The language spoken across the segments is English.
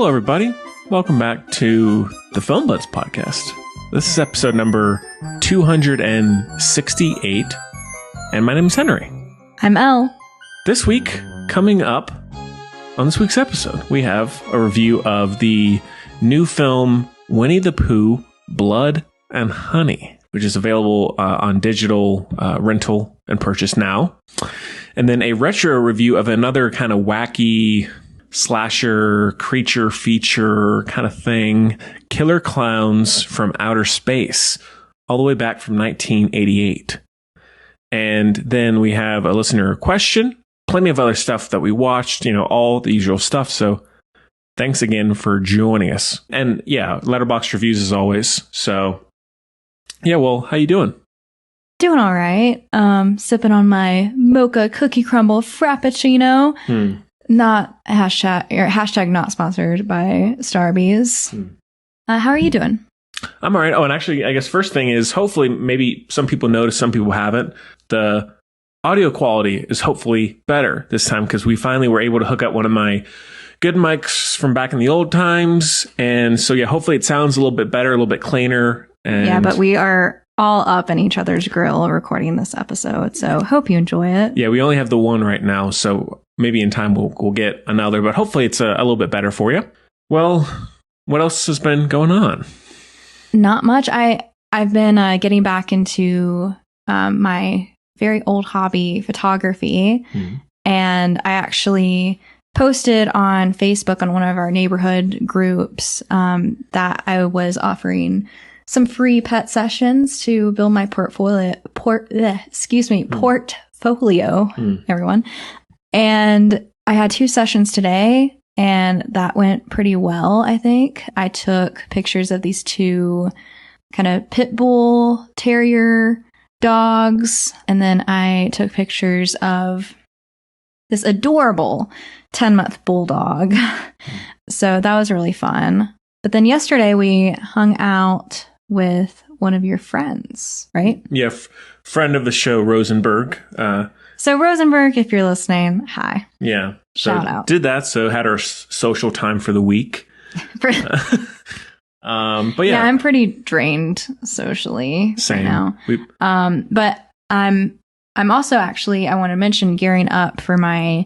Hello, everybody. Welcome back to the Film Buds podcast. This is episode number 268, and my name is Henry. I'm Elle. This week, coming up on this week's episode, we have a review of the new film Winnie the Pooh, Blood and Honey, which is available on digital rental and purchase now. And then a retro review of another kind of wacky slasher creature feature kind of thing, Killer Clowns from Outer Space, all the way back from 1988. And then we have a listener question, plenty of other stuff that we watched, all the usual stuff. So thanks again for joining us. And yeah, Letterboxd reviews as always. So yeah, well, how you doing? Doing all right. Sipping on my mocha cookie crumble frappuccino. Not hashtag not sponsored by Starbucks. How are you doing? I'm all right. Oh, and actually, I guess first thing is hopefully maybe some people notice, some people haven't. The audio quality is hopefully better this time because we finally were able to hook up one of my good mics from back in the old times. And so, yeah, hopefully it sounds a little bit better, a little bit cleaner. And yeah, but we are all up in each other's grill recording this episode. So hope you enjoy it. Yeah, we only have the one right now. So maybe in time we'll get another, but hopefully it's a little bit better for you. Well, what else has been going on? Not much. I've been getting back into my very old hobby, photography. And I actually posted on Facebook on one of our neighborhood groups that I was offering some free pet sessions to build my portfolio, everyone. And I had 2 sessions today, and that went pretty well, I think. I took pictures of these 2 kind of pit bull terrier dogs, and then I took pictures of this adorable 10-month bulldog. So that was really fun. But then yesterday we hung out with one of your friends, right? Yeah, friend of the show, Rosenberg. So Rosenberg, if you're listening, hi. Yeah. Shout out. Did that, so had our social time for the week. But yeah, I'm pretty drained socially Same. right now. But I'm also actually, I want to mention, gearing up for my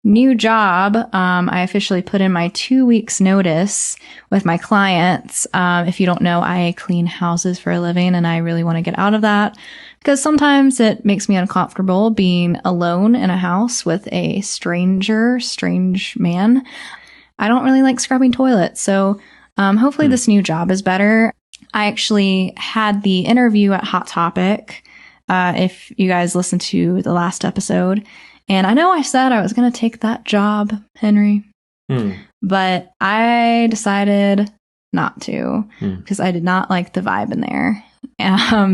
new job. I officially put in my 2 weeks notice with my clients. If you don't know, I clean houses for a living, and I really want to get out of that because sometimes it makes me uncomfortable being alone in a house with a strange man. I don't really like scrubbing toilets. So hopefully this new job is better. I actually had the interview at Hot Topic. If you guys listened to the last episode, and I know I said I was going to take that job, Henry, but I decided not to because I did not like the vibe in there.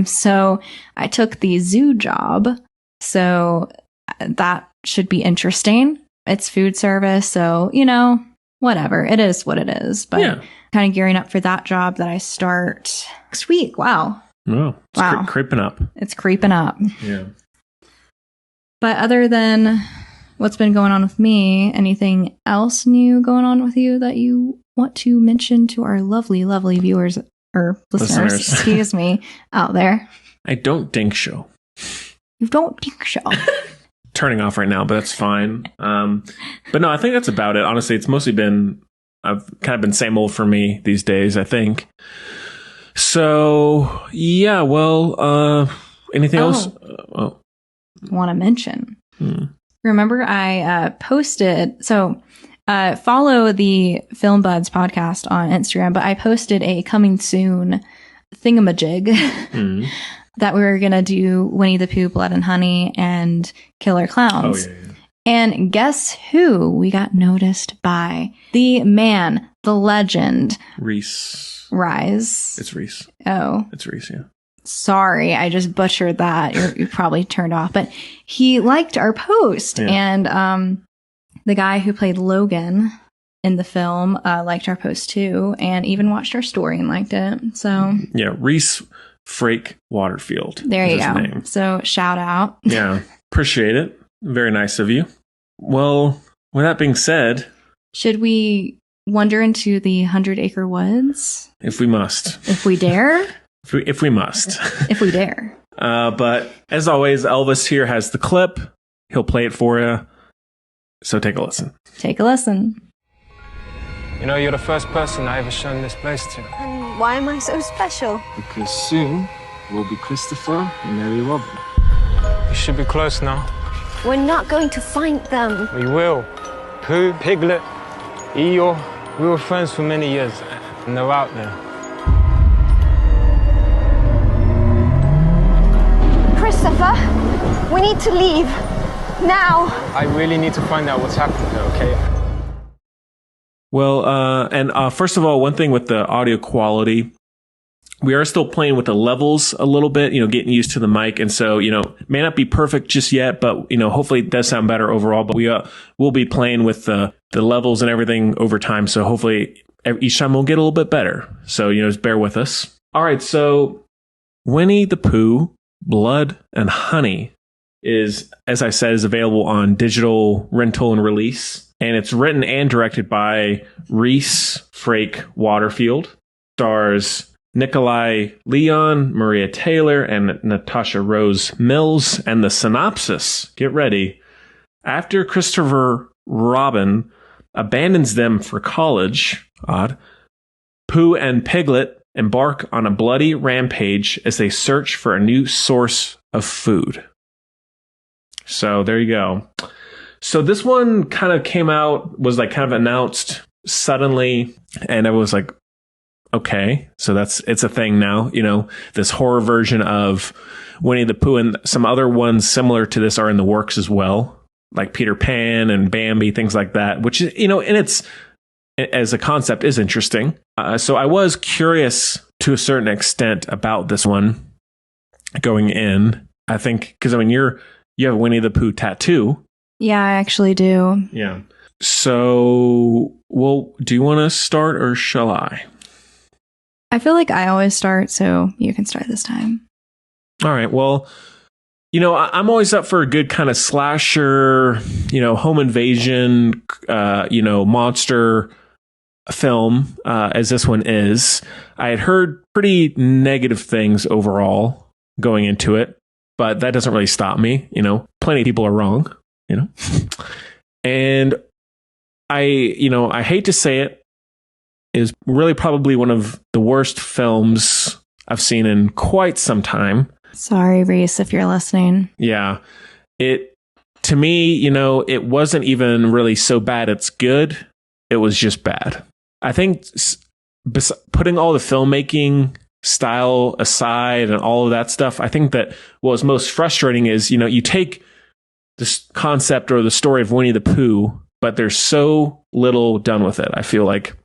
So I took the zoo job. So that should be interesting. It's food service. So, whatever. It is what it is. But kind of gearing up for that job that I start next week. Wow. Oh, it's creeping up. It's creeping up. Yeah. But other than what's been going on with me, anything else new going on with you that you want to mention to our lovely, lovely viewers or listeners, excuse me, out there? I don't think so. You don't think so? Turning off right now, but that's fine. But no, I think that's about it. Honestly, it's mostly been, I've kind of been same old for me these days, I think. So, yeah, well, anything else? Want to mention. Remember I posted, so follow the Film Buds podcast on Instagram, but I posted a coming soon thingamajig that we were going to do Winnie the Pooh, Blood and Honey, and Killer Clowns. Oh, yeah. And guess who we got noticed by? The man, the legend. Rise. It's Reese. Oh. It's Reese, yeah. Sorry, I just butchered that. You probably turned off. But he liked our post. Yeah. And the guy who played Logan in the film liked our post too. And even watched our story and liked it. So yeah, Reese Frake Waterfield. There you go. Name. So shout out. Yeah, appreciate it. Very nice of you. Well, with that being said, should we wander into the 100-acre woods? If we must. If we dare? If we must. If we dare. But as always, Elvis here has the clip. He'll play it for you. So take a listen. Take a listen. You know, you're the first person I ever shown this place to. And why am I so special? Because soon we'll be Christopher and Mary Robin. You should be close now. We're not going to find them. We will. Pooh, Piglet, Eeyore. We were friends for many years, and they're out there. Christopher, we need to leave. Now. I really need to find out what's happened here, okay? Well, first of all, one thing with the audio quality, we are still playing with the levels a little bit, getting used to the mic. And so, may not be perfect just yet, but, hopefully it does sound better overall. But we'll be playing with the levels and everything over time. So hopefully each time we'll get a little bit better. So, just bear with us. All right. So Winnie the Pooh, Blood and Honey is, as I said, is available on digital rental and release. And it's written and directed by Reese Frake Waterfield. Stars Nikolai Leon, Maria Taylor, and Natasha Rose Mills. And the synopsis, get ready. After Christopher Robin abandons them for college, Pooh and Piglet embark on a bloody rampage as they search for a new source of food. So there you go. So this one kind of came out, was like kind of announced suddenly, and I was like, okay, so it's a thing now, this horror version of Winnie the Pooh, and some other ones similar to this are in the works as well, like Peter Pan and Bambi, things like that, which is, and it's, as a concept, is interesting. So I was curious to a certain extent about this one going in, I think, because you have a Winnie the Pooh tattoo. Yeah, I actually do. Yeah. So, well, do you want to start or shall I? I feel like I always start, so you can start this time. All right. Well, I'm always up for a good kind of slasher, home invasion, monster film, as this one is. I had heard pretty negative things overall going into it, but that doesn't really stop me. Plenty of people are wrong, and I hate to say it, is really probably one of the worst films I've seen in quite some time. Sorry, Reese, if you're listening. Yeah. To me, it wasn't even really so bad it's good. It was just bad. I think putting all the filmmaking style aside and all of that stuff, I think that what was most frustrating is, you take this concept or the story of Winnie the Pooh, but there's so little done with it. I feel like,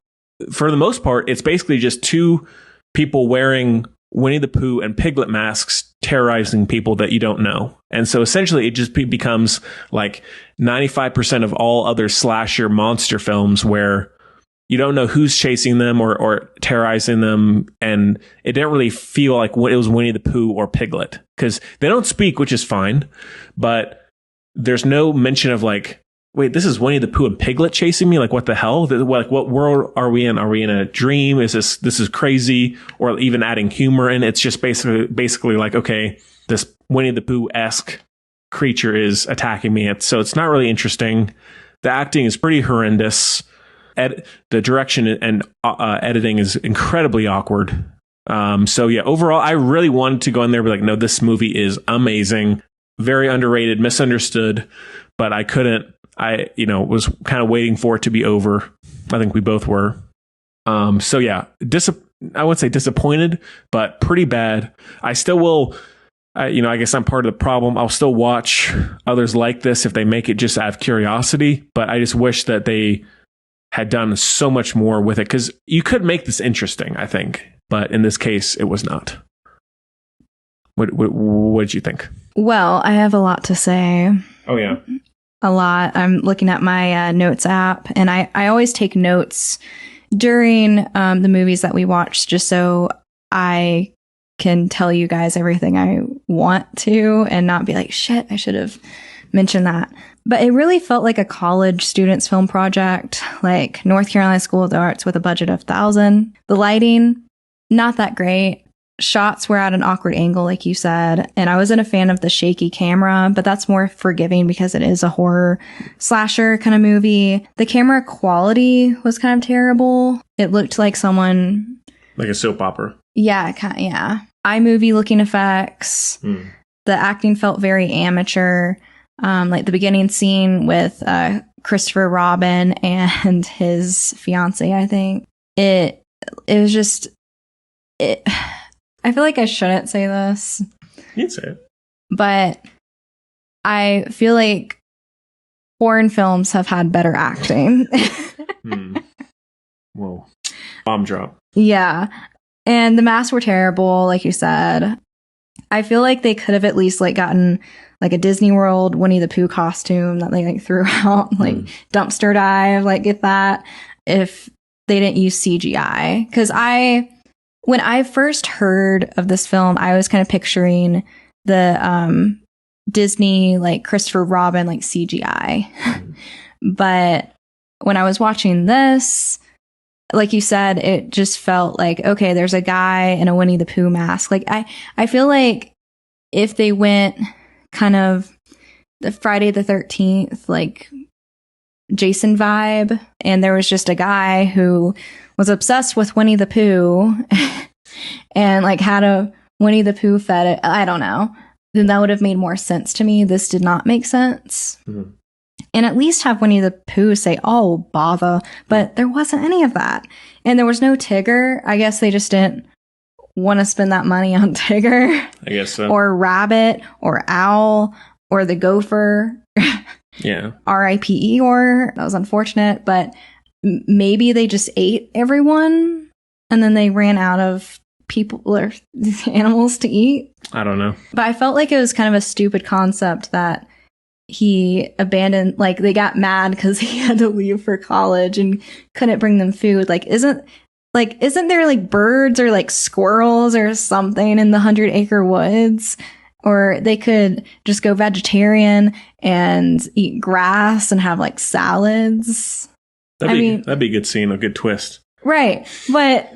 for the most part, it's basically just two people wearing Winnie the Pooh and Piglet masks terrorizing people that you don't know. And so essentially it just becomes like 95% of all other slasher monster films where you don't know who's chasing them or terrorizing them. And it didn't really feel like it was Winnie the Pooh or Piglet, because they don't speak, which is fine. But there's no mention of like, wait, this is Winnie the Pooh and Piglet chasing me? Like, what the hell? Like, what world are we in? Are we in a dream? This is crazy? Or even adding humor in? It's just basically like, okay, this Winnie the Pooh-esque creature is attacking me. So it's not really interesting. The acting is pretty horrendous. The direction and editing is incredibly awkward. So yeah, overall, I really wanted to go in there and be like, no, this movie is amazing. Very underrated, misunderstood, but I couldn't. I was kind of waiting for it to be over. I think we both were. So yeah, I wouldn't say disappointed, but pretty bad. I still will, I guess I'm part of the problem. I'll still watch others like this if they make it just out of curiosity, but I just wish that they had done so much more with it, because you could make this interesting, I think, but in this case, it was not. What did you think? Well, I have a lot to say. Oh, yeah. A lot. I'm looking at my notes app, and I always take notes during the movies that we watch, just so I can tell you guys everything I want to and not be like, shit, I should have mention that. But it really felt like a college student's film project, like North Carolina School of the Arts with a budget of 1,000. The lighting, not that great. Shots were at an awkward angle, like you said. And I wasn't a fan of the shaky camera, but that's more forgiving because it is a horror slasher kind of movie. The camera quality was kind of terrible. It looked like someone... Like a soap opera. Yeah, yeah. iMovie looking effects. The acting felt very amateur. Like the beginning scene with Christopher Robin and his fiance, I think. It was just... I feel like I shouldn't say this. You can say it. But I feel like foreign films have had better acting. Whoa. Bomb drop. Yeah. And the masks were terrible, like you said. I feel like they could have at least like gotten like a Disney World Winnie the Pooh costume that they like threw out, like dumpster dive, like get that, if they didn't use CGI. Because when I first heard of this film, I was kind of picturing the Disney, like Christopher Robin, like CGI. But when I was watching this, like you said, it just felt like, okay, there's a guy in a Winnie the Pooh mask. Like I feel like if they went kind of the Friday the 13th, like Jason vibe, and there was just a guy who was obsessed with Winnie the Pooh and like had a Winnie the Pooh fetish, I don't know, then that would have made more sense to me. This did not make sense. And at least have Winnie the Pooh say, oh, bother. But there wasn't any of that. And there was no Tigger. I guess they just didn't want to spend that money on Tigger. I guess so. Or Rabbit, or Owl, or the Gopher. Yeah. R.I.P. Eeyore. That was unfortunate. But maybe they just ate everyone. And then they ran out of people or animals to eat. I don't know. But I felt like it was kind of a stupid concept that he abandoned, like they got mad because he had to leave for college and couldn't bring them food. Like, isn't there like birds or like squirrels or something in the 100-acre woods? Or they could just go vegetarian and eat grass and have like salads. That'd be a good scene, a good twist. Right. But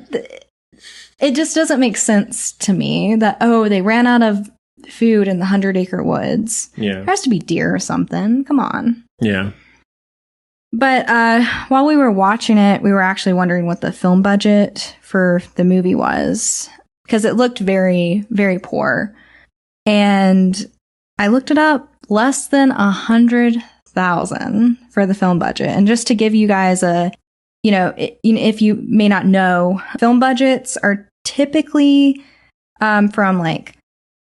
it just doesn't make sense to me that, oh, they ran out of food in the 100-acre woods. Yeah. There has to be deer or something. Come on. Yeah. But while we were watching it, we were actually wondering what the film budget for the movie was, because it looked very, very poor. And I looked it up, less than 100,000 for the film budget. And just to give you guys if you may not know, film budgets are typically from like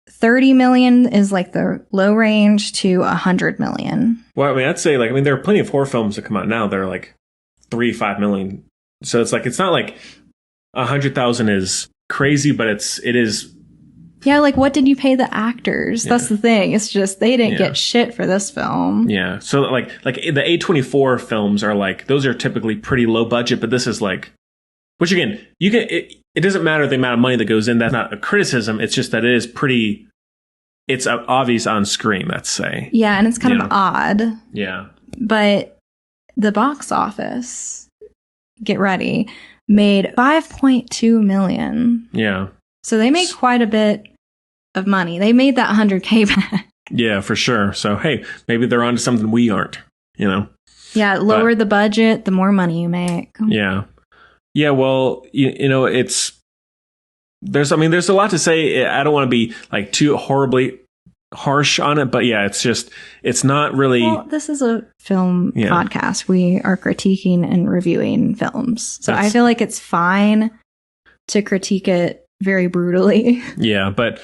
30 million is like the low range to 100 million. Well, I mean, I'd say there are plenty of horror films that come out now that are like 3-5 million. So it's not like 100,000 is crazy, but it is. Yeah, like what did you pay the actors? Yeah. That's the thing. It's just they didn't get shit for this film. Yeah. So like the A24 films are like, those are typically pretty low budget, but this is like, which again, it doesn't matter the amount of money that goes in. That's not a criticism. It's just that it's obvious on screen, let's say. Yeah, and it's kind of odd. Yeah. But the box office, get ready, made $5.2 million. Yeah. So they made quite a bit of money. They made that 100K back. Yeah, for sure. So, hey, maybe they're onto something we aren't, Yeah, lower the budget, the more money you make. Yeah. Yeah, well, there's a lot to say. I don't want to be like too horribly harsh on it, but yeah, it's not really. Well, this is a film podcast. We are critiquing and reviewing films. So I feel like it's fine to critique it very brutally. Yeah, but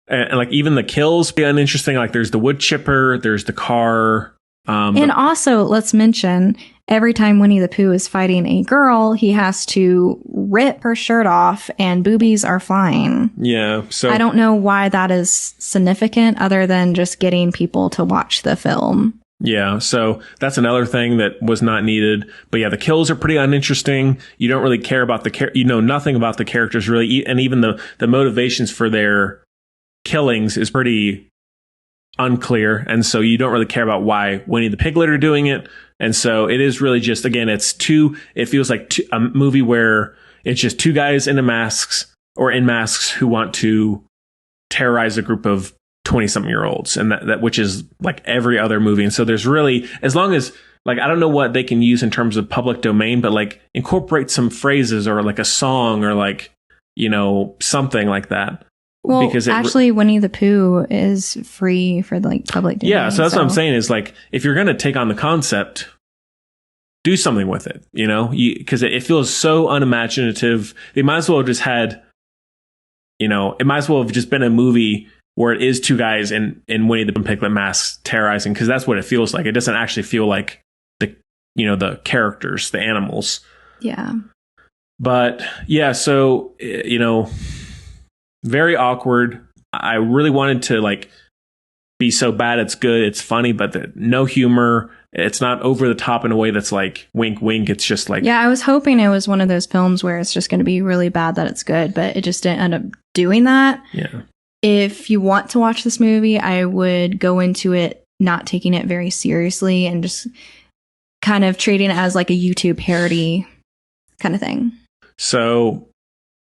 and like even the kills be uninteresting. Like there's the wood chipper, there's the car. And also, let's mention, every time Winnie the Pooh is fighting a girl, he has to rip her shirt off and boobies are flying. Yeah, so I don't know why that is significant other than just getting people to watch the film. Yeah, so that's another thing that was not needed. But yeah, the kills are pretty uninteresting. You don't really care about you know nothing about the characters really, and even the motivations for their killings is pretty unclear. And so you don't really care about why Winnie the Piglet are doing it. And so it is really just, again, it feels like a movie where it's just two guys in masks who want to terrorize a group of 20-something-year-olds, and that which is like every other movie. And so there's really, as long as, like, I don't know what they can use in terms of public domain, but like incorporate some phrases or like a song or like, you know, something like that. Well, because actually Winnie the Pooh is free for the, like, public domain. Yeah, so that's what I'm saying is, like, if you're going to take on the concept, do something with it, you know, because it feels so unimaginative. They might as well have just had, you know, it might as well have just been a movie where it is two guys in Winnie the Piglet masks terrorizing, because that's what it feels like. It doesn't actually feel like the characters, the animals. Yeah. But yeah, so, you know, very awkward. I really wanted to, like, be so bad it's good, it's funny, but no humor. It's not over the top in a way that's like wink, wink. It's just like, yeah, I was hoping it was one of those films where it's just going to be really bad that it's good, but it just didn't end up doing that. Yeah. If you want to watch this movie, I would go into it not taking it very seriously and just kind of treating it as like a YouTube parody kind of thing. So,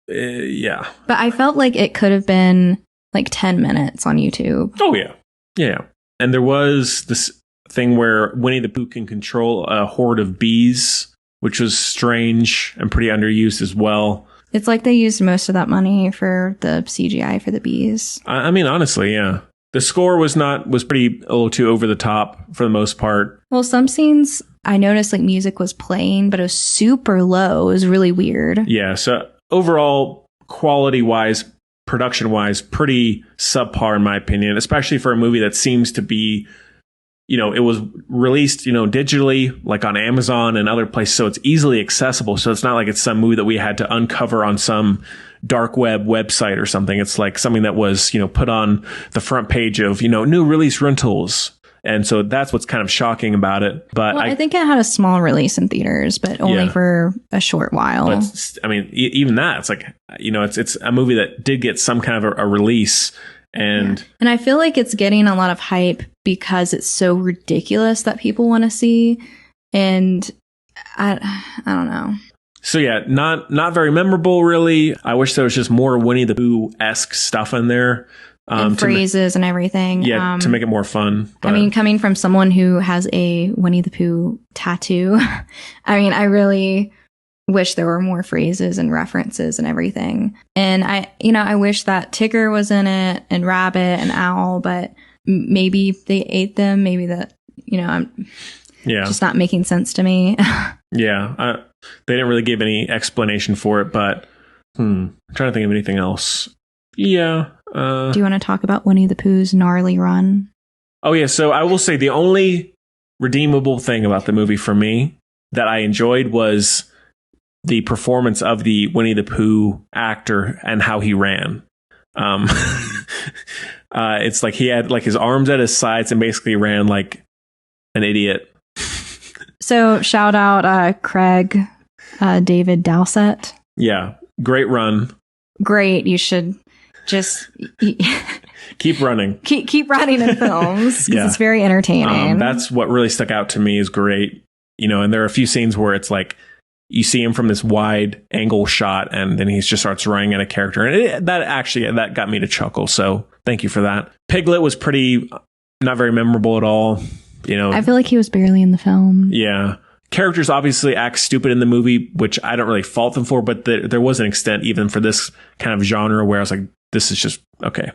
yeah. But I felt like it could have been like 10 minutes on YouTube. Oh, yeah. Yeah. And there was this thing where Winnie the Pooh can control a horde of bees, which was strange and pretty underused as well. It's like they used most of that money for the CGI for the bees. I mean, honestly, yeah. The score was pretty a little too over the top for the most part. Well, some scenes I noticed like music was playing, but it was super low. It was really weird. Yeah. So overall, quality wise, production wise, pretty subpar in my opinion, especially for a movie that seems to be, you know, it was released, you know, digitally, like on Amazon and other places. So it's easily accessible. So it's not like it's some movie that we had to uncover on some dark web website or something. It's like something that was, you know, put on the front page of, you know, new release rentals. And so that's what's kind of shocking about it. But I think it had a small release in theaters, but only for a short while. But I mean, even that, it's like, you know, it's a movie that did get some kind of a release. And I feel like it's getting a lot of hype because it's so ridiculous that people want to see. And I don't know. So yeah, not very memorable, really. I wish there was just more Winnie the Pooh-esque stuff in there. And phrases and everything. Yeah, to make it more fun. But I mean, coming from someone who has a Winnie the Pooh tattoo, I mean, I really wish there were more phrases and references and everything. And I wish that Tigger was in it and Rabbit and Owl, but maybe they ate them. Maybe that, I'm just not making sense to me. Yeah. They didn't really give any explanation for it, but I'm trying to think of anything else. Yeah. Do you want to talk about Winnie the Pooh's gnarly run? Oh, yeah. So I will say the only redeemable thing about the movie for me that I enjoyed was the performance of the Winnie the Pooh actor and how he ran. It's like he had like his arms at his sides and basically ran like an idiot. So shout out Craig David Dowsett. Yeah. Great run. Great. You should just keep running. Keep running in films because it's very entertaining. That's what really stuck out to me is great. And there are a few scenes where it's like you see him from this wide angle shot and then he just starts running at a character. And that got me to chuckle. So thank you for that. Piglet was not very memorable at all. I feel like he was barely in the film. Yeah. Characters obviously act stupid in the movie, which I don't really fault them for, but there was an extent even for this kind of genre where I was like, this is just okay.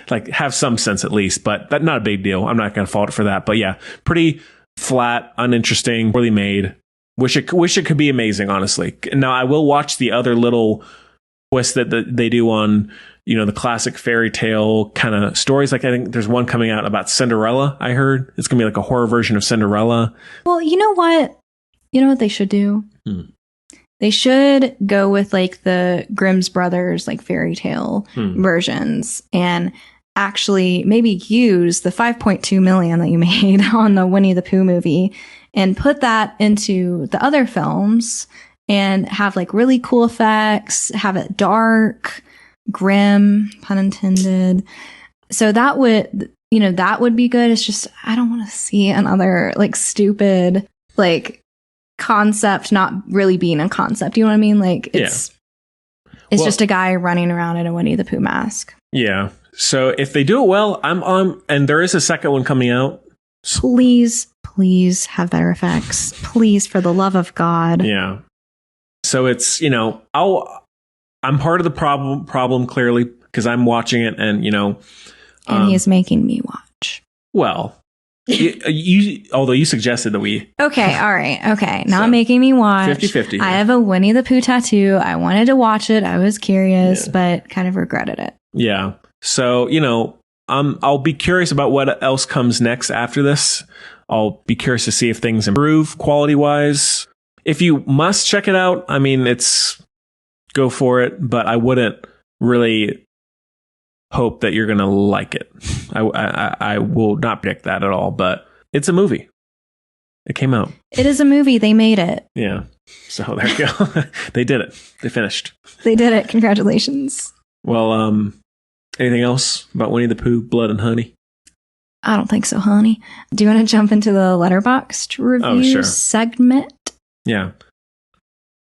Like have some sense at least, but that's not a big deal. I'm not going to fault it for that. But yeah, pretty flat, uninteresting, poorly made. Wish it could be amazing, honestly. Now I will watch the other little twists that they do on, the classic fairy tale kind of stories. Like I think there's one coming out about Cinderella. I heard it's going to be like a horror version of Cinderella. Well, you know what? You know what they should do? They should go with like the Grimm's Brothers, like fairy tale versions and actually maybe use the $5.2 million that you made on the Winnie the Pooh movie and put that into the other films and have like really cool effects, have it dark, grim, pun intended. So that would, you know, that would be good. It's just, I don't want to see another like stupid, like concept not really being a concept. You know what I mean? Like it's just a guy running around in a Winnie the Pooh mask. Yeah. So if they do it well, I'm on, and there is a second one coming out. Please have better effects. Please, for the love of God. Yeah. So it's, you know, I'm part of the problem clearly, because I'm watching it, and, you know, and he is making me watch. Well, you although you suggested that we. Okay. All right. Okay. Not making me watch. 50-50. I have a Winnie the Pooh tattoo. I wanted to watch it. I was curious, but kind of regretted it. Yeah. So, you know, I'll be curious about what else comes next after this. I'll be curious to see if things improve quality wise. If you must check it out, I mean, go for it, but I wouldn't really hope that you're going to like it. I will not predict that at all, but it's a movie. It came out. It is a movie. They made it. Yeah. So there you go. They did it. They finished. They did it. Congratulations. Well, anything else about Winnie the Pooh, Blood and Honey? I don't think so, honey. Do you want to jump into the Letterboxd review segment? Yeah.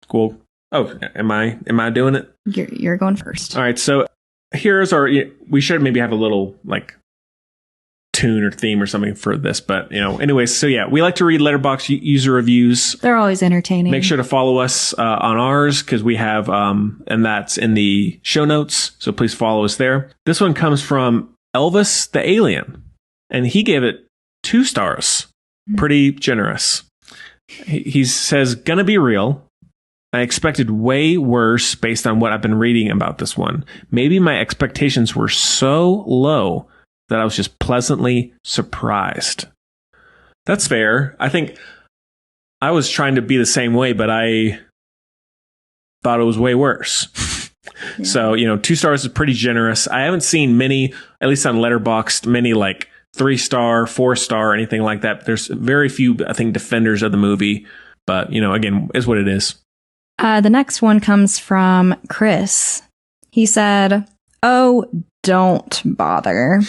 Cool. Oh, am I doing it? You're going first. All right. So here's we should maybe have a little like tune or theme or something for this, but you know, anyways. So yeah, we like to read Letterboxd user reviews. They're always entertaining. Make sure to follow us on ours, because we have, and that's in the show notes. So please follow us there. This one comes from Elvis the Alien, and he gave it 2 stars. Pretty generous. He says, "Gonna be real. I expected way worse based on what I've been reading about this one. Maybe my expectations were so low that I was just pleasantly surprised." That's fair. I think I was trying to be the same way, but I thought it was way worse. Yeah. So, you know, 2 stars is pretty generous. I haven't seen many, at least on Letterboxd, many like 3-star, 4-star, anything like that. There's very few, I think, defenders of the movie, but, you know, again, is what it is. The next one comes from Chris. He said, "Oh, don't bother.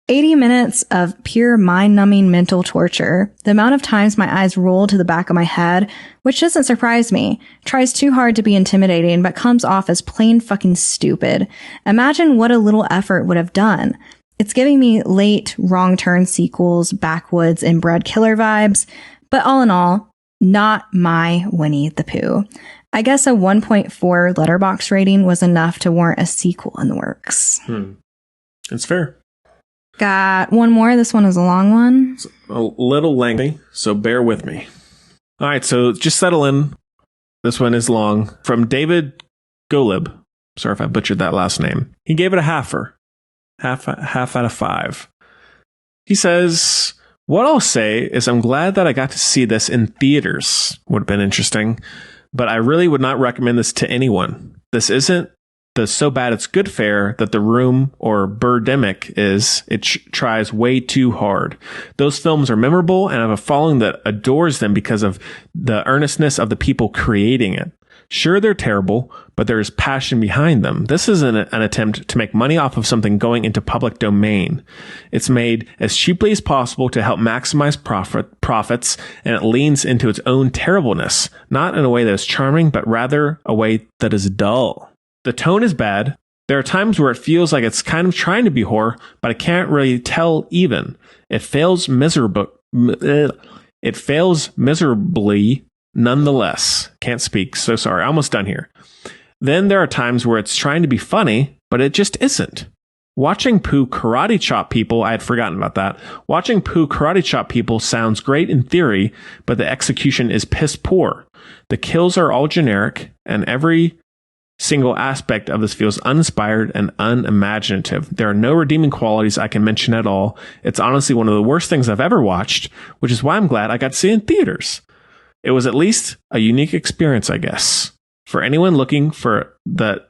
80 minutes of pure mind-numbing mental torture. The amount of times my eyes roll to the back of my head, which doesn't surprise me. Tries too hard to be intimidating, but comes off as plain fucking stupid. Imagine what a little effort would have done. It's giving me late Wrong Turn sequels, Backwoods, and Bred Killer vibes. But all in all, not my Winnie the Pooh. I guess a 1.4 Letterboxd rating was enough to warrant a sequel in the works." It's fair. Got one more. This one is a long one. It's a little lengthy, so bear with me. All right, so just settle in. This one is long. From David Golub. Sorry if I butchered that last name. He gave it a halfer. Half out of 5. He says, "What I'll say is I'm glad that I got to see this in theaters. Would have been interesting. But I really would not recommend this to anyone. This isn't the so bad it's good fare that The Room or Birdemic is. It tries way too hard. Those films are memorable and have a following that adores them because of the earnestness of the people creating it. Sure, they're terrible, but there is passion behind them. This isn't an attempt to make money off of something going into public domain. It's made as cheaply as possible to help maximize profits, and it leans into its own terribleness, not in a way that is charming, but rather a way that is dull. The tone is bad. There are times where it feels like it's kind of trying to be horror, but I can't really tell even. It fails miserably nonetheless. Can't speak, so sorry. Almost done here. Then there are times where it's trying to be funny, but it just isn't. Watching Pooh karate chop people, I had forgotten about that. Watching Pooh karate chop people sounds great in theory, but the execution is piss poor. The kills are all generic, and every single aspect of this feels uninspired and unimaginative. There are no redeeming qualities I can mention at all. It's honestly one of the worst things I've ever watched, which is why I'm glad I got to see it in theaters. It was at least a unique experience, I guess. For anyone looking for that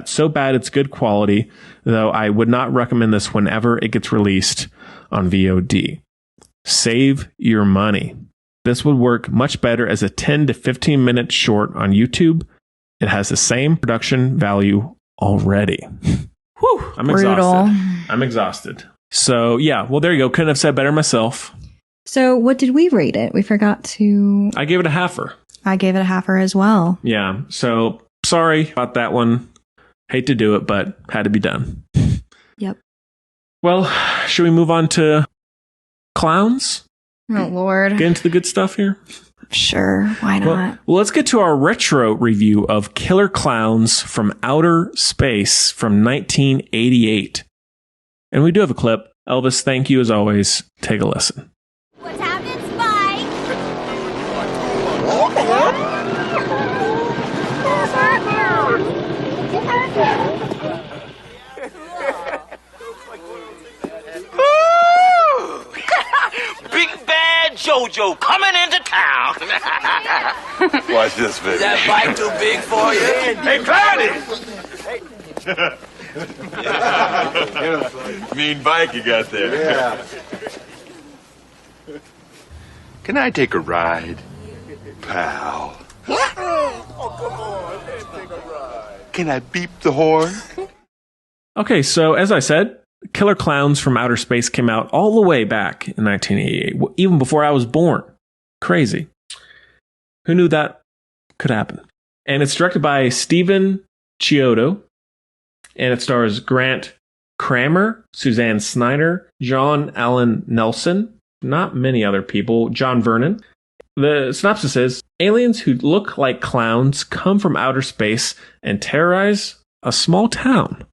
so bad it's good quality, though I would not recommend this whenever it gets released on VOD. Save your money. This would work much better as a 10 to 15 minute short on YouTube. It has the same production value already." Whew, I'm Brutal. exhausted. I'm exhausted. So, yeah. Well, there you go. Couldn't have said better myself. So what did we rate it? We forgot to... I gave it a halfer. I gave it a halfer as well. Yeah. So, sorry about that one. Hate to do it, but had to be done. Yep. Well, should we move on to clowns? Oh, Lord. Get into the good stuff here? Sure. Why not? Well, let's get to our retro review of Killer Clowns from Outer Space from 1988. And we do have a clip. Elvis, thank you as always. Take a listen. What's happening, Spike? Big bad JoJo coming into town. Watch this, baby. That bike too big for you? Hey, Cloudy! Mean bike you got there. Yeah. Can I take a ride, pal? Oh, come on. Let's take a ride. Can I beep the horn? Okay, so as I said, Killer Clowns from Outer Space came out all the way back in 1988, even before I was born. Crazy. Who knew that could happen? And it's directed by Stephen Chiodo, and it stars Grant Kramer, Suzanne Snyder, John Allen Nelson, not many other people, John Vernon. The synopsis is, aliens who look like clowns come from outer space and terrorize a small town.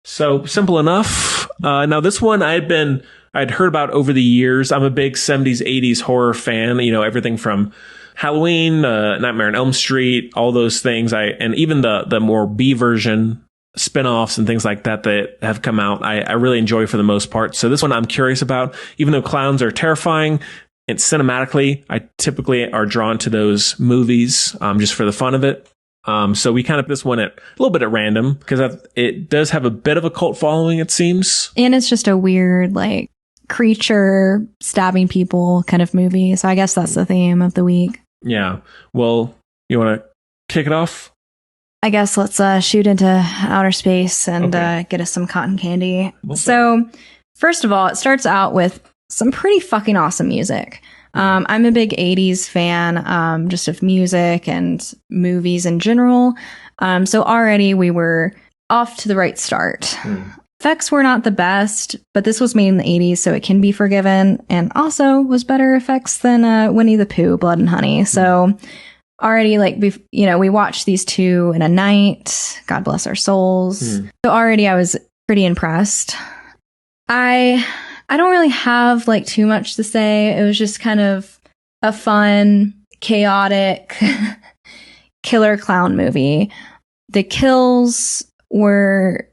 So simple enough. Now this one I'd heard about over the years. I'm a big 70s, 80s horror fan. You know, everything from Halloween, Nightmare on Elm Street, all those things. And even the more B version spin-offs and things like that have come out, I really enjoy for the most part. So this one I'm curious about. Even though clowns are terrifying, and cinematically, I typically are drawn to those movies just for the fun of it. So we kind of put this one at a little bit at random because it does have a bit of a cult following, it seems. And it's just a weird, like, creature stabbing people kind of movie. So I guess that's the theme of the week. Yeah. Well, you want to kick it off? I guess let's shoot into outer space and get us some cotton candy. Okay. So first of all, it starts out with some pretty fucking awesome music. I'm a big 80s fan, just of music and movies in general. So already we were off to the right start. Effects were not the best, but this was made in the 80s, so it can be forgiven. And also was better effects than Winnie the Pooh, Blood and Honey. So already, like, we watched these two in a night. God bless our souls. So already I was pretty impressed. I don't really have like too much to say. It was just kind of a fun, chaotic killer clown movie. The kills were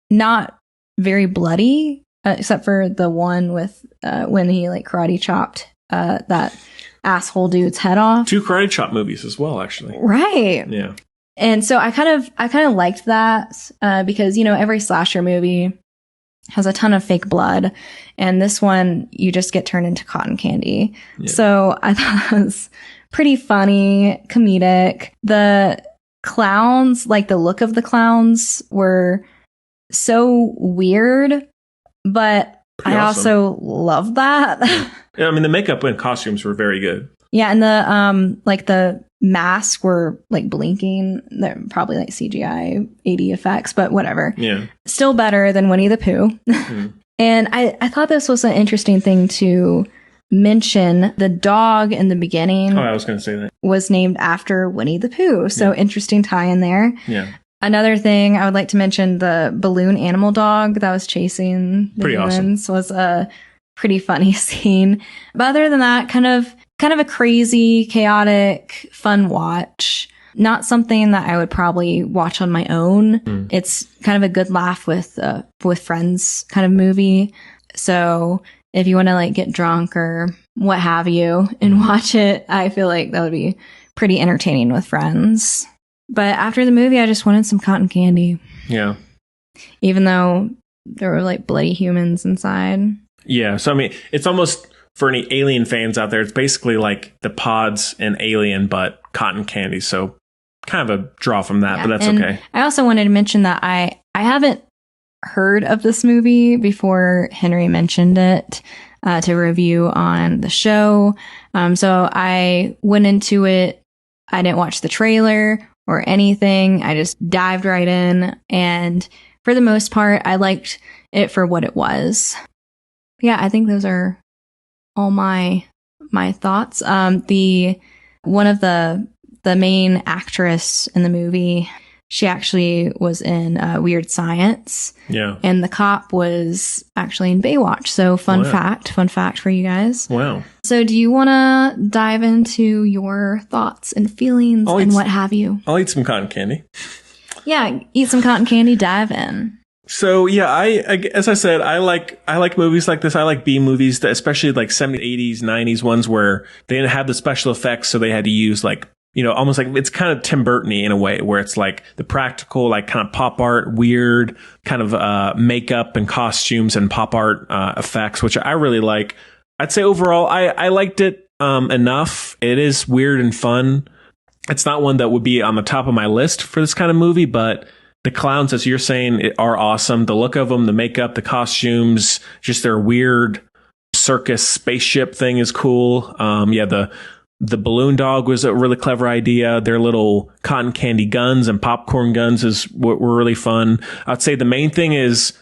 not very bloody, except for the one with when he like karate chopped that asshole dude's head off. 2 karate chop movies as well, actually. Right. Yeah. And so I kind of liked that because, you know, every slasher movie has a ton of fake blood, and this one you just get turned into cotton candy. Yeah. So I thought it was pretty funny, comedic. The clowns, like the look of the clowns, were so weird, but pretty I awesome. Also loved that. Yeah, I mean the makeup and costumes were very good. Yeah, and the masks were like blinking. They're probably like CGI 80 effects, but whatever. Yeah. Still better than Winnie the Pooh. And I thought this was an interesting thing to mention. The dog in the beginning. Oh, I was going to say that. Was named after Winnie the Pooh. So interesting tie in there. Yeah. Another thing I would like to mention, the balloon animal dog that was chasing the humans was a pretty funny scene. But other than that, kind of a crazy, chaotic, fun watch. Not something that I would probably watch on my own. It's kind of a good laugh with friends kind of movie. So if you want to like get drunk or what have you and watch it, I feel like that would be pretty entertaining with friends. But after the movie, I just wanted some cotton candy. Yeah. Even though there were like bloody humans inside. Yeah. So I mean, it's almost, for any Alien fans out there, it's basically like the Pods and Alien, but cotton candy. So kind of a draw from that, but that's and okay. I also wanted to mention that I haven't heard of this movie before Henry mentioned it to review on the show. So I went into it. I didn't watch the trailer or anything. I just dived right in. And for the most part, I liked it for what it was. Yeah, I think those are all my thoughts. One of the main actress in the movie, she actually was in Weird Science. Yeah. And the cop was actually in Baywatch. So fun fact for you guys. Wow. So do you want to dive into your thoughts and feelings and what have you? I'll eat some cotton candy. Yeah, eat some cotton candy, dive in. So yeah, I as I said, I like movies like this. I like B movies, that especially like 70s, 80s, 90s ones where they didn't have the special effects, so they had to use like, you know, almost like it's kind of Tim Burton-y in a way, where it's like the practical, like kind of pop art, weird kind of makeup and costumes and pop art effects, which I really like. I'd say overall, I liked it enough. It is weird and fun. It's not one that would be on the top of my list for this kind of movie, but the clowns, as you're saying, are awesome. The look of them, the makeup, the costumes, just their weird circus spaceship thing is cool. The balloon dog was a really clever idea. Their little cotton candy guns and popcorn guns were really fun. I'd say the main thing is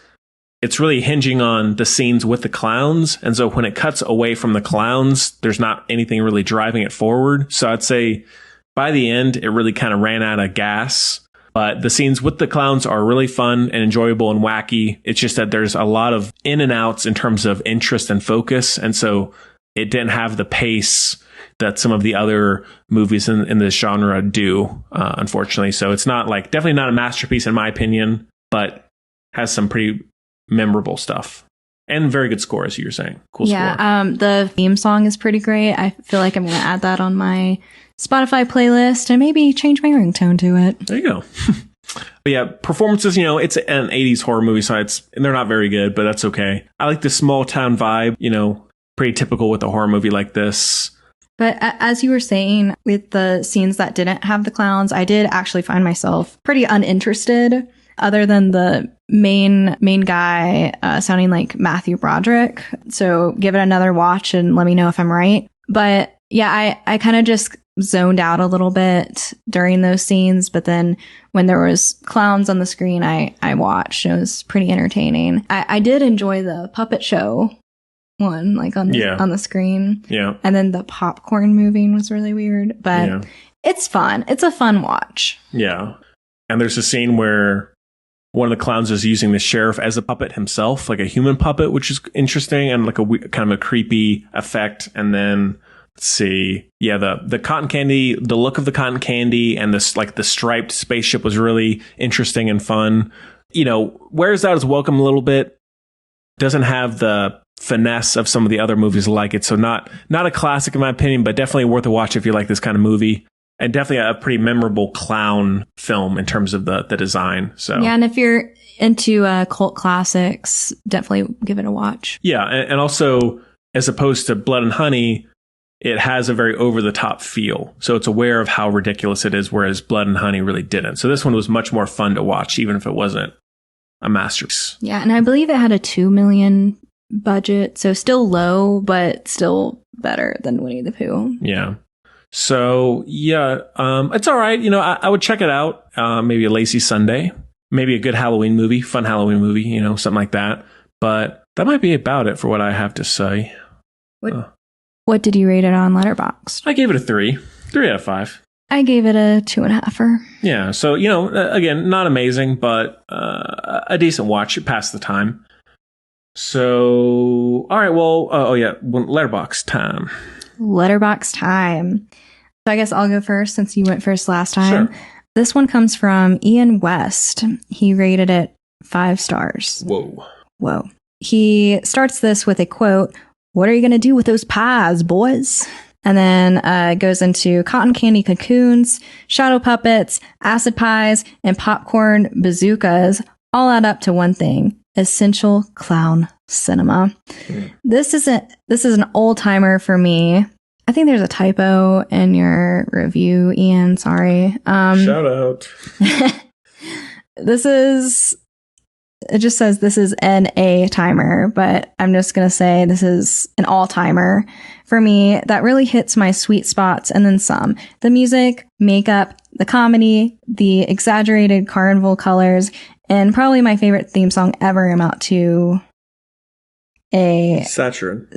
it's really hinging on the scenes with the clowns. And so when it cuts away from the clowns, there's not anything really driving it forward. So I'd say by the end, it really kind of ran out of gas. But the scenes with the clowns are really fun and enjoyable and wacky. It's just that there's a lot of in and outs in terms of interest and focus. And so it didn't have the pace that some of the other movies in this genre do, unfortunately. So it's not like, definitely not a masterpiece in my opinion, but has some pretty memorable stuff. And very good score, as you were saying. Cool score. The theme song is pretty great. I feel like I'm going to add that on my Spotify playlist and maybe change my ringtone to it. There you go. But yeah, performances, you know, it's an 80s horror movie, so they're not very good, but that's okay. I like the small town vibe, you know, pretty typical with a horror movie like this. But as you were saying, with the scenes that didn't have the clowns, I did actually find myself pretty uninterested, other than the main guy sounding like Matthew Broderick. So give it another watch and let me know if I'm right. But yeah, I kind of just zoned out a little bit during those scenes. But then when there was clowns on the screen, I watched. It was pretty entertaining. I did enjoy the puppet show one, like on the screen. Yeah. And then the popcorn moving was really weird, but it's fun. It's a fun watch. Yeah. And there's a scene where one of the clowns is using the sheriff as a puppet himself, like a human puppet, which is interesting and like a kind of a creepy effect. And then let's see. Yeah, the cotton candy, the look of the cotton candy and this like the striped spaceship was really interesting and fun. You know, wears out his welcome a little bit. Doesn't have the finesse of some of the other movies like it. So not a classic in my opinion, but definitely worth a watch if you like this kind of movie. And definitely a pretty memorable clown film in terms of the design. So yeah, and if you're into cult classics, definitely give it a watch. Yeah, and also as opposed to Blood and Honey, it has a very over-the-top feel. So it's aware of how ridiculous it is, whereas Blood and Honey really didn't. So this one was much more fun to watch, even if it wasn't a masterpiece. Yeah, and I believe it had a $2 million budget, so still low, but still better than Winnie the Pooh. Yeah. So yeah, it's all right. You know, I would check it out. Maybe a lazy Sunday, maybe a good Halloween movie, fun Halloween movie, you know, something like that. But that might be about it for what I have to say. What did you rate it on Letterboxd? I gave it a 3 out of 5. I gave it a 2.5. Yeah. So, you know, again, not amazing, but a decent watch. It passed the time. So, all right. Well, Letterboxd time. Letterboxd time. So I guess I'll go first since you went first last time. Sure. This one comes from Ian West. He rated it 5 stars. Whoa. He starts this with a quote, "What are you going to do with those pies, boys?" And then goes into cotton candy cocoons, shadow puppets, acid pies, and popcorn bazookas all add up to one thing: essential clown cinema. This is an old timer for me. I think there's a typo in your review, Ian. Sorry. Shout out. It just says this is an A timer, but I'm just going to say this is an all timer. For me, that really hits my sweet spots and then some. The music, makeup, the comedy, the exaggerated carnival colors, and probably my favorite theme song ever amount to a Saturine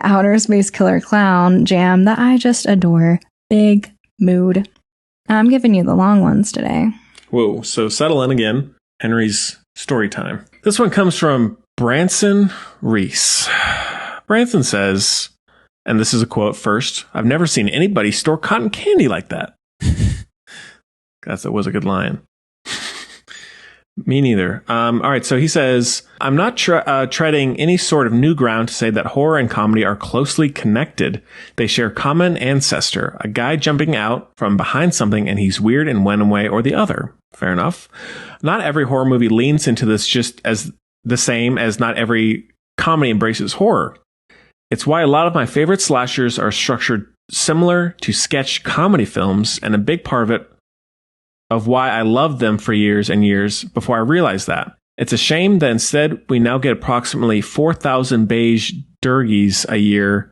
Outer Space Killer Clown jam that I just adore. Big mood. I'm giving you the long ones today. Whoa, so settle in again. Henry's story time. This one comes from Branson Reese. Branson says, and this is a quote first, "I've never seen anybody store cotton candy like that." That was a good line. Me neither. All right, so he says, "I'm not treading any sort of new ground to say that horror and comedy are closely connected. They share common ancestor, a guy jumping out from behind something and he's weird in one way or the other." Fair enough. Not every horror movie leans into this just as the same as not every comedy embraces horror. It's why a lot of my favorite slashers are structured similar to sketch comedy films, and a big part of why I loved them for years and years before I realized that. It's a shame that instead we now get approximately 4,000 beige dergies a year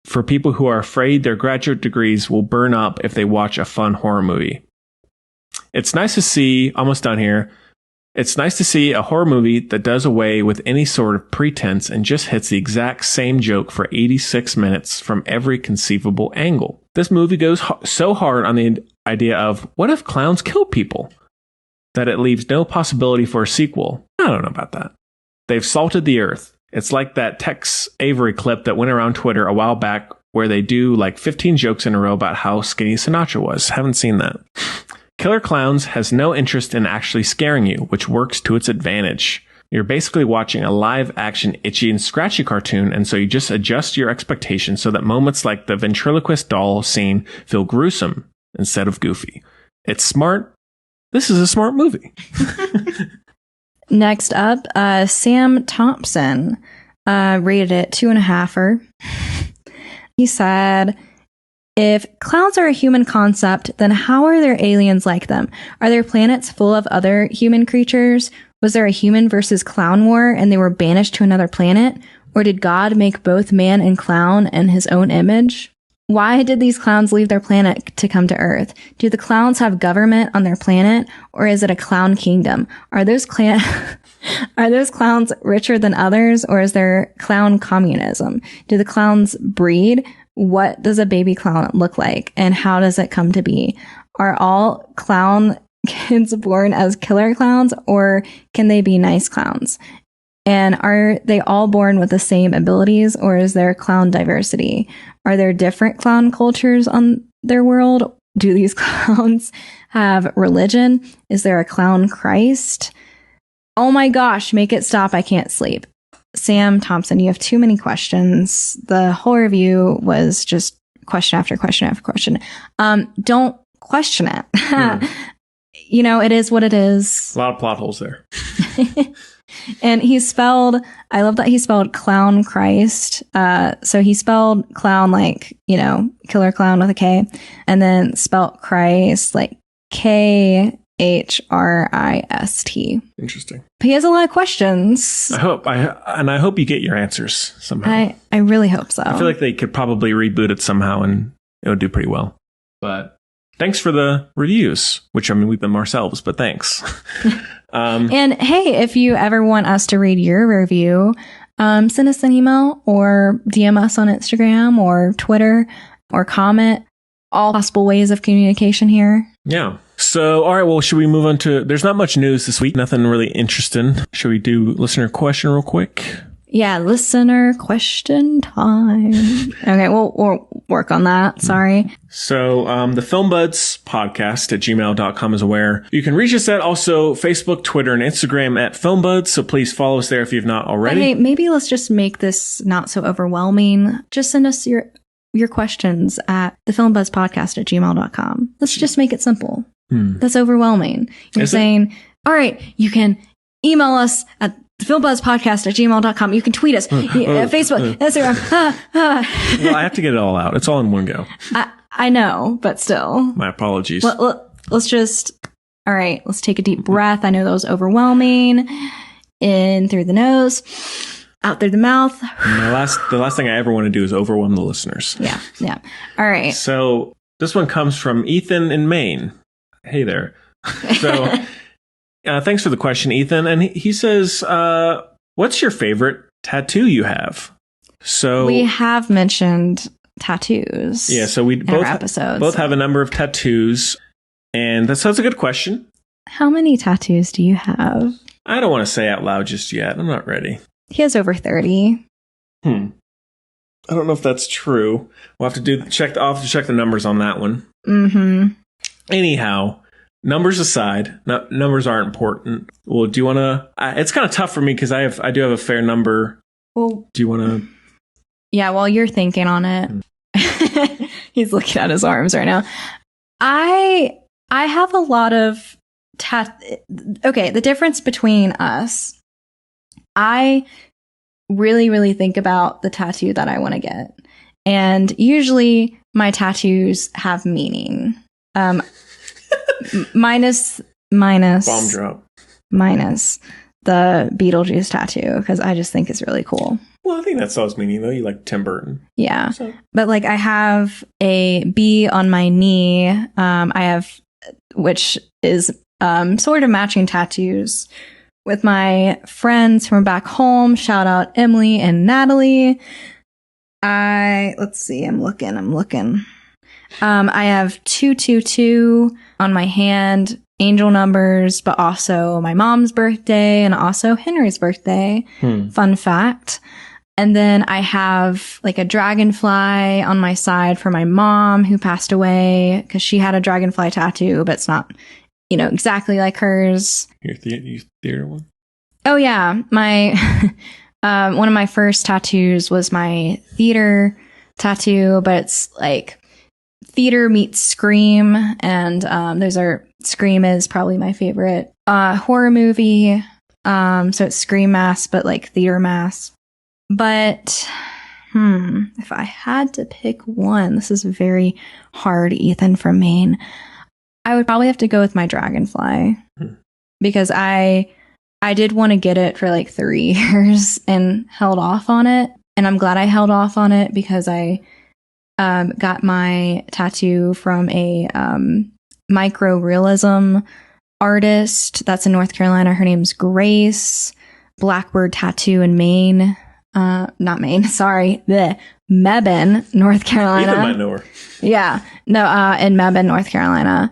for people who are afraid their graduate degrees will burn up if they watch a fun horror movie. It's nice to see, almost done here, it's nice to see a horror movie that does away with any sort of pretense and just hits the exact same joke for 86 minutes from every conceivable angle. This movie goes so hard on the idea of, what if clowns kill people? That it leaves no possibility for a sequel. I don't know about that. They've salted the earth. It's like that Tex Avery clip that went around Twitter a while back where they do like 15 jokes in a row about how skinny Sinatra was. Haven't seen that. Killer Clowns has no interest in actually scaring you, which works to its advantage. You're basically watching a live-action itchy and scratchy cartoon, and so you just adjust your expectations so that moments like the ventriloquist doll scene feel gruesome instead of goofy. It's smart. This is a smart movie. Next up, Sam Thompson rated it 2.5. He said, "If clowns are a human concept, then how are there aliens like them? Are there planets full of other human creatures? Was there a human versus clown war and they were banished to another planet? Or did God make both man and clown in his own image? Why did these clowns leave their planet to come to Earth? Do the clowns have government on their planet, or is it a clown kingdom? Are those clowns richer than others, or is there clown communism? Do the clowns breed? What does a baby clown look like, and how does it come to be? Are all clown kids born as killer clowns, or can they be nice clowns? And are they all born with the same abilities, or is there clown diversity? Are there different clown cultures on their world? Do these clowns have religion? Is there a clown Christ? Oh my gosh, make it stop. I can't sleep." Sam Thompson, you have too many questions. The whole review was just question after question after question. Don't question it. You know, it is what it is. A lot of plot holes there. And I love that he spelled clown Christ. So he spelled clown like, you know, killer clown with a K, and then spelled Christ like Khrist. Interesting. But he has a lot of questions. I hope you get your answers somehow. I really hope so. I feel like they could probably reboot it somehow and it would do pretty well. But thanks for the reviews, which, I mean, we've them ourselves, but thanks. And hey, if you ever want us to read your review, send us an email or DM us on Instagram or Twitter or comment. All possible ways of communication here. Yeah. So, all right, well, should we move on to... There's not much news this week. Nothing really interesting. Should we do listener question real quick? Yeah, listener question time. Okay, we'll work on that. Sorry. So, the FilmBuds podcast at gmail.com is where you can reach us at. Also, Facebook, Twitter, and Instagram at FilmBuds. So please follow us there if you've not already. Hey, maybe let's just make this not so overwhelming. Just send us your questions at thefilmbuzzpodcast@gmail.com. Let's just make it simple. That's overwhelming. You're saying, all right, you can email us at filmbuzzpodcast@gmail.com. You can tweet us. Facebook, Instagram. Well, I have to get it all out. It's all in one go. I know, but still. My apologies. Let's just, all right, let's take a deep breath. I know that was overwhelming. In through the nose, out through the mouth. The last thing I ever want to do is overwhelm the listeners. Yeah. All right. So this one comes from Ethan in Maine. Hey there. So thanks for the question, Ethan. And he says, what's your favorite tattoo you have? So we have mentioned tattoos. Yeah, so we both have a number of tattoos. And that's a good question. How many tattoos do you have? I don't want to say out loud just yet. I'm not ready. He has over 30. I don't know if that's true. We'll have to I'll have to check the numbers on that one. Mm-hmm. Anyhow, numbers aside, numbers aren't important. Well, do you want to? It's kind of tough for me because I do have a fair number. Well, do you want to? Yeah, while you're thinking on it, he's looking at his arms right now. I have a lot of okay, the difference between us, I really, really think about the tattoo that I want to get. And usually my tattoos have meaning. Minus bomb drop. Minus the Beetlejuice tattoo, because I just think it's really cool. Well, I think that still has meaning, though. You like Tim Burton. Yeah. So. But like I have a bee on my knee. Which is sort of matching tattoos with my friends from back home. Shout out Emily and Natalie. Let's see. I'm looking. I have 222 on my hand, angel numbers, but also my mom's birthday and also Henry's birthday. Fun fact. And then I have like a dragonfly on my side for my mom who passed away because she had a dragonfly tattoo, but it's not, exactly like hers. Your theater one? Oh yeah. My, one of my first tattoos was my theater tattoo, but it's like theater meets Scream. And, Scream is probably my favorite, horror movie. So it's Scream mask, but like theater mask. But, if I had to pick one, this is very hard, Ethan from Maine. I would probably have to go with my dragonfly because I did want to get it for like 3 years and held off on it. And I'm glad I held off on it because I got my tattoo from a micro-realism artist that's in North Carolina. Her name's Grace. Blackbird Tattoo in Maine. Not Maine, sorry. Mebane, North Carolina. Ethan might know her. Yeah. No, in Mebane, North Carolina.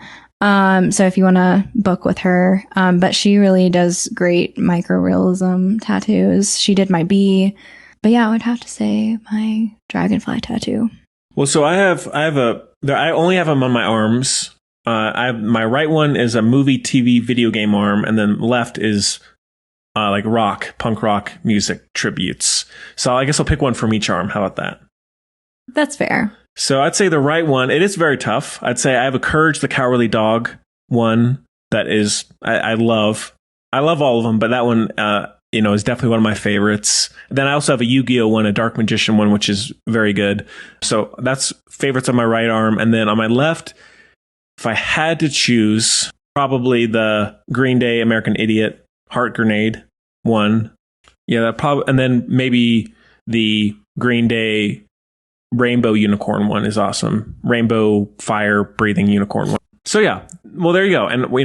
So if you want to book with her, but she really does great micro-realism tattoos. She did my bee, but yeah, I would have to say my dragonfly tattoo. Well, so I only have them on my arms. My right one is a movie, TV, video game arm, and then left is like punk rock music tributes. So I guess I'll pick one from each arm. How about that? That's fair. So I'd say the right one, it is very tough. I'd say I have a Courage the Cowardly Dog one that is, I love all of them, but that one, is definitely one of my favorites. Then I also have a Yu-Gi-Oh one, a Dark Magician one, which is very good. So that's favorites on my right arm. And then on my left, if I had to choose, probably the Green Day American Idiot Heart Grenade one. Yeah, that probably, and then maybe the Green Day Rainbow Unicorn one is awesome. Rainbow fire breathing unicorn one. So yeah, well there you go. And we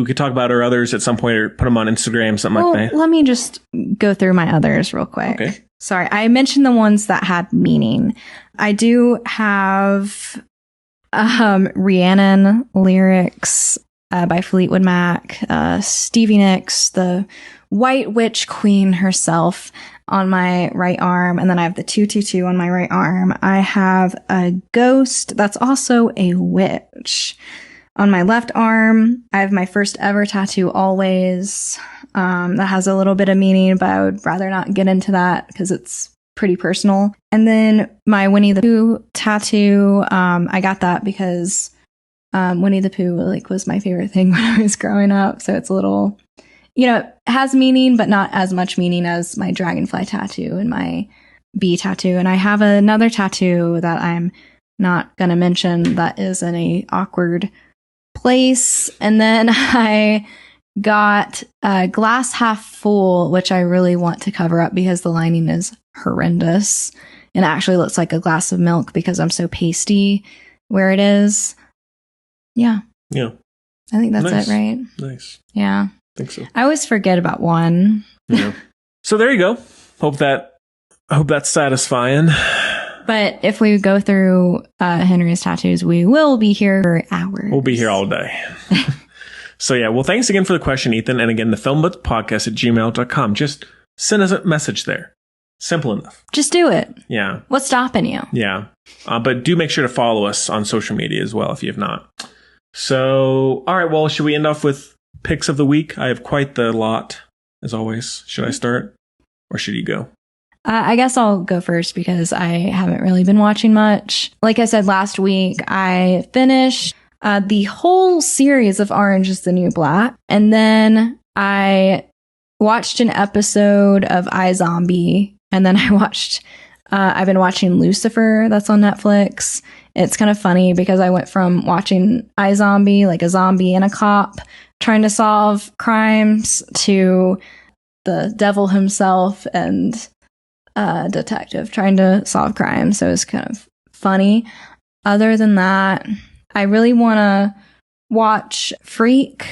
could talk about our others at some point or put them on Instagram, something like that. Let me just go through my others real quick. Okay. Sorry, I mentioned the ones that had meaning. I do have Rhiannon lyrics by Fleetwood Mac, Stevie Nicks, the White Witch Queen herself on my right arm. And then I have the 222 on my right arm. I have a ghost that's also a witch on my left arm. I have my first ever tattoo, Always, that has a little bit of meaning, but I would rather not get into that because it's pretty personal. And then my Winnie the Pooh tattoo, I got that because Winnie the Pooh was my favorite thing when I was growing up. So it's a little, you know, has meaning, but not as much meaning as my dragonfly tattoo and my bee tattoo. And I have another tattoo that I'm not going to mention that is in a awkward place. And then I got a glass half full, which I really want to cover up because the lining is horrendous. And it actually looks like a glass of milk because I'm so pasty where it is. Yeah. Yeah. I think that's Nice. it, right? Nice. Yeah. I think so. I always forget about one. Yeah. So there you go. Hope that's satisfying. But if we go through Henry's tattoos, we will be here for hours. We'll be here all day. So yeah, well, thanks again for the question, Ethan. And again, the filmbutpodcast@gmail.com. Just send us a message there. Simple enough. Just do it. Yeah. What's stopping you? Yeah. But do make sure to follow us on social media as well if you have not. So, all right. Well, should we end off with picks of the week? I have quite the lot, as always. Should I start or should you go? I guess I'll go first because I haven't really been watching much. Like I said last week, I finished the whole series of Orange is the New Black. And then I watched an episode of iZombie. And then I've been watching Lucifer, that's on Netflix. It's kind of funny because I went from watching iZombie, like a zombie and a cop trying to solve crimes, to the devil himself and detective trying to solve crime. So it's kind of funny. Other than that, I really want to watch Freak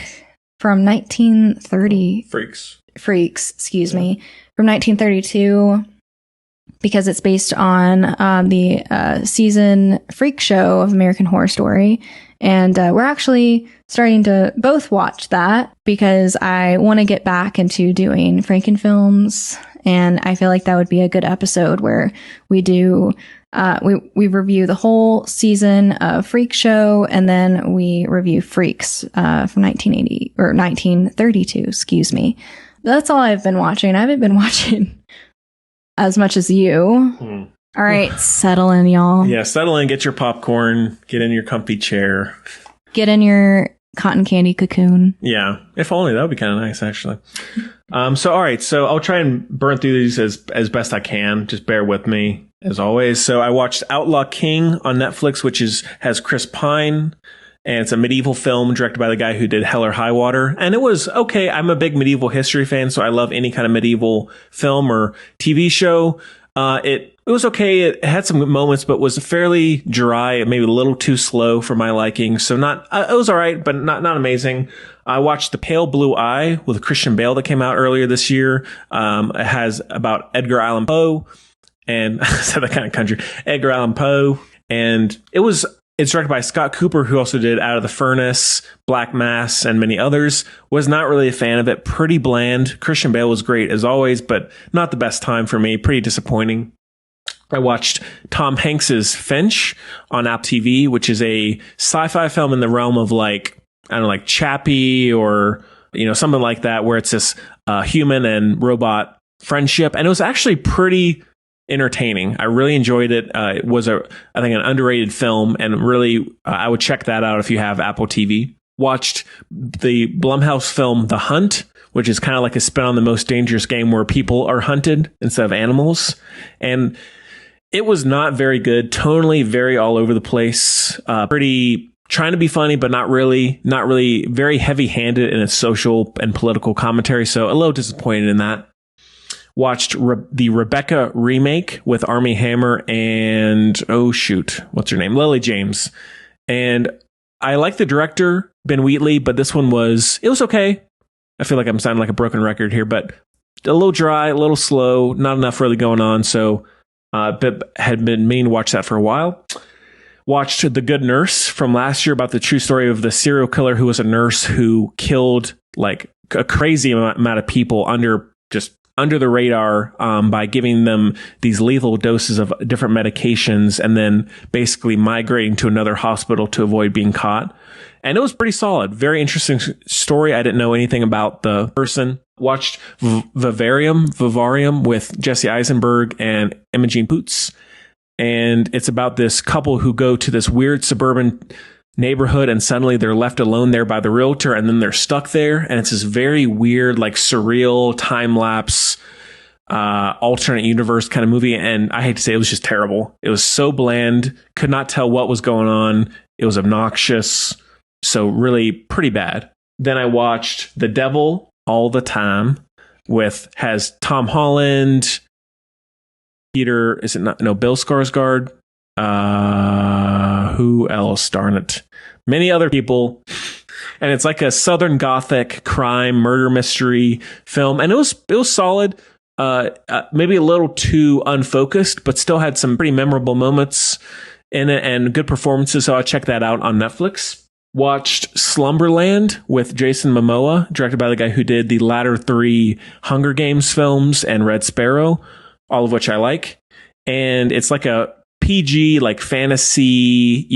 from 1930. Freaks, excuse me, from 1932, because it's based on the season Freak show of American Horror Story. And we're actually starting to both watch that because I want to get back into doing Frankenfilms. And I feel like that would be a good episode where we do, we review the whole season of Freak Show, and then we review Freaks from 1980 or 1932, excuse me. That's all I've been watching. I haven't been watching as much as you. All right, settle in, y'all. Yeah, settle in, get your popcorn, get in your comfy chair. Get in your cotton candy cocoon. Yeah, if only. That would be kind of nice, actually. So, all right. So I'll try and burn through these as best I can. Just bear with me, as always. So I watched Outlaw King on Netflix, which has Chris Pine. And it's a medieval film directed by the guy who did Hell or High Water. And it was okay. I'm a big medieval history fan, so I love any kind of medieval film or TV show. It was okay. It had some moments, but was fairly dry, maybe a little too slow for my liking. So it was all right, but not amazing. I watched The Pale Blue Eye with Christian Bale that came out earlier this year. It has about Edgar Allan Poe, and I said that kind of country, Edgar Allan Poe. And it's directed by Scott Cooper, who also did Out of the Furnace, Black Mass, and many others. Was not really a fan of it. Pretty bland. Christian Bale was great as always, but not the best time for me. Pretty disappointing. I watched Tom Hanks's Finch on Apple TV, which is a sci-fi film in the realm of like Chappie or, something like that, where it's this human and robot friendship. And it was actually pretty entertaining. I really enjoyed it. It was I think an underrated film, and really I would check that out if you have Apple TV. Watched the Blumhouse film The Hunt, which is kind of like a spin on The Most Dangerous Game, where people are hunted instead of animals. And it was not very good. Tonally very all over the place. Pretty trying to be funny, but not really very heavy handed in its social and political commentary. So a little disappointed in that. Watched the Rebecca remake with Armie Hammer and, what's her name? Lily James. And I like the director, Ben Wheatley, but this one it was okay. I feel like I'm sounding like a broken record here, but a little dry, a little slow, not enough really going on. So but had been meaning to watch that for a while. Watched The Good Nurse from last year, about the true story of the serial killer who was a nurse who killed like a crazy amount of people under the radar by giving them these lethal doses of different medications and then basically migrating to another hospital to avoid being caught. And it was pretty solid. Very interesting story. I didn't know anything about the person. Watched Vivarium with Jesse Eisenberg and Imogen Poots. And it's about this couple who go to this weird suburban neighborhood, and suddenly they're left alone there by the realtor, and then they're stuck there, and it's this very weird, like surreal time lapse, alternate universe kind of movie. And I hate to say, it was just terrible. It was so bland, could not tell what was going on. It was obnoxious, so really pretty bad. Then I watched The Devil All the Time, has Tom Holland, Bill Skarsgård, who else? Darn it. Many other people. And it's like a Southern Gothic crime murder mystery film. And it was solid. Maybe a little too unfocused, but still had some pretty memorable moments in it and good performances. So I'll check that out on Netflix. Watched Slumberland with Jason Momoa, directed by the guy who did the latter 3 Hunger Games films and Red Sparrow, all of which I like. And it's like a PG, like fantasy,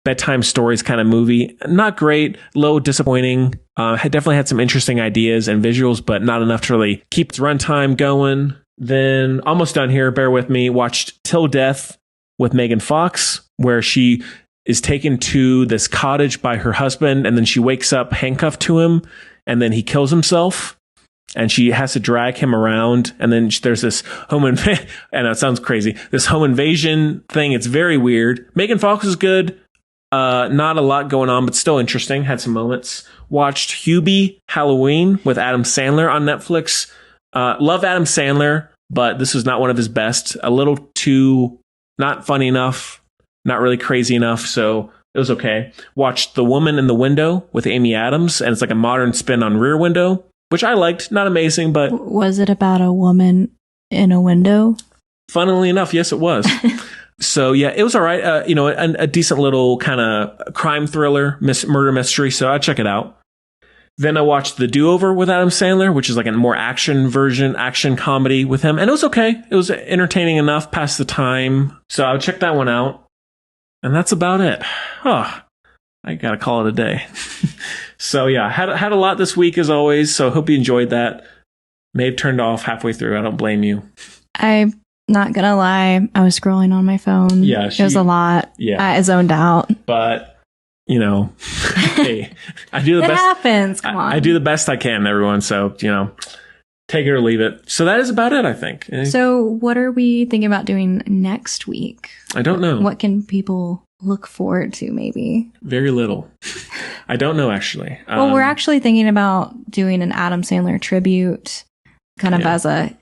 bedtime stories kind of movie. Not great, a little disappointing. Definitely had some interesting ideas and visuals, but not enough to really keep its runtime going. Then, almost done here, bear with me, watched Till Death with Megan Fox, where she is taken to this cottage by her husband, and then she wakes up handcuffed to him, and then he kills himself, and she has to drag him around, and then there's this home invasion, and it sounds crazy, this home invasion thing. It's very weird. Megan Fox is good. Not a lot going on, but still interesting. Had some moments. Watched Hubie Halloween with Adam Sandler on Netflix. Love Adam Sandler, but this was not one of his best. A little too not funny enough. Not really crazy enough, so it was okay. Watched The Woman in the Window with Amy Adams, and it's like a modern spin on Rear Window, which I liked. Not amazing, but... Was it about a woman in a window? Funnily enough, yes, it was. So, yeah, it was all right. A decent little kind of crime thriller, murder mystery, so I'd check it out. Then I watched The Do-Over with Adam Sandler, which is like a more action comedy with him, and it was okay. It was entertaining enough past the time, so I'll check that one out. And that's about it. Oh, I gotta call it a day. So yeah, had a lot this week as always. So hope you enjoyed that. May have turned off halfway through. I don't blame you. I'm not gonna lie. I was scrolling on my phone. Yeah, it was a lot. Yeah, I zoned out. But hey, I do the best. It happens. Come on. I do the best I can, everyone. So take it or leave it. So that is about it, I think. So what are we thinking about doing next week? I don't know. What can people look forward to, maybe? Very little. I don't know, actually. Well, we're actually thinking about doing an Adam Sandler tribute, kind of as a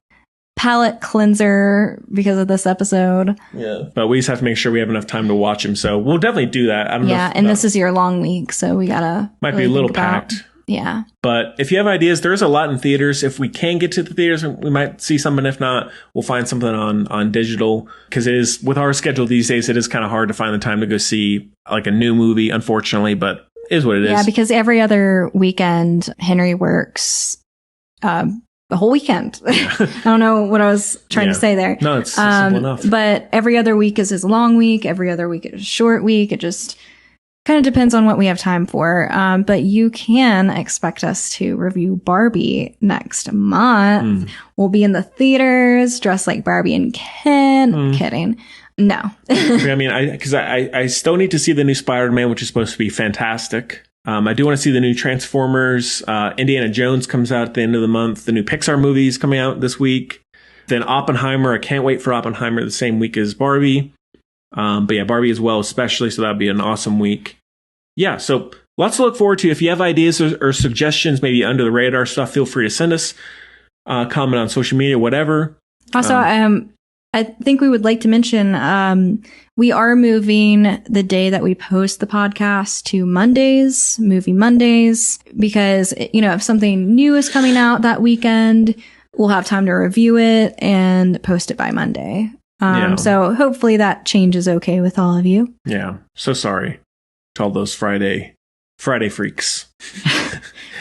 palate cleanser because of this episode. Yeah. But we just have to make sure we have enough time to watch him. So we'll definitely do that. I don't know. Yeah, and this is your long week, so we gotta... Might be a little packed. Yeah. But if you have ideas, there's a lot in theaters. If we can get to the theaters, we might see something. If not, we'll find something on digital. Because it is, with our schedule these days, it is kind of hard to find the time to go see like a new movie, unfortunately, but it is what it is. Yeah, because every other weekend, Henry works the whole weekend. I don't know what I was trying to say there. No, it's simple enough. But every other week is his long week. Every other week is a short week. It just... kind of depends on what we have time for. But you can expect us to review Barbie next month. We'll be in the theaters dressed like Barbie and Ken. Kidding. No. I mean, I still need to see the new Spider-Man, which is supposed to be fantastic. I do want to see the new Transformers. Indiana Jones comes out at the end of the month. The new Pixar movie is coming out this week. Then Oppenheimer. I can't wait for Oppenheimer the same week as Barbie. But yeah, Barbie as well, especially. So that'd be an awesome week. Yeah. So lots to look forward to. If you have ideas or suggestions, maybe under the radar stuff, feel free to send us, comment on social media, whatever. Also, I think we would like to mention, we are moving the day that we post the podcast to Mondays, Movie Mondays, because, if something new is coming out that weekend, we'll have time to review it and post it by Monday. So hopefully that change is okay with all of you. Yeah. So sorry to all those Friday freaks.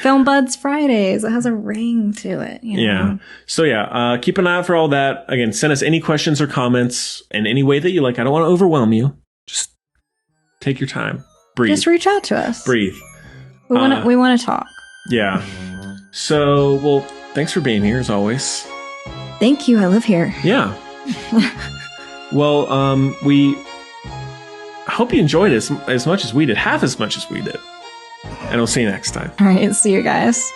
Film Buds Fridays. It has a ring to it. Yeah. So keep an eye out for all that. Again, send us any questions or comments in any way that you like. I don't want to overwhelm you. Just take your time. Breathe. Just reach out to us. Breathe. We want to talk. Yeah. So, well, thanks for being here as always. Thank you. I live here. Yeah. Well, I hope you enjoyed it as much as we did, half as much as we did. And we'll see you next time. All right, see you guys.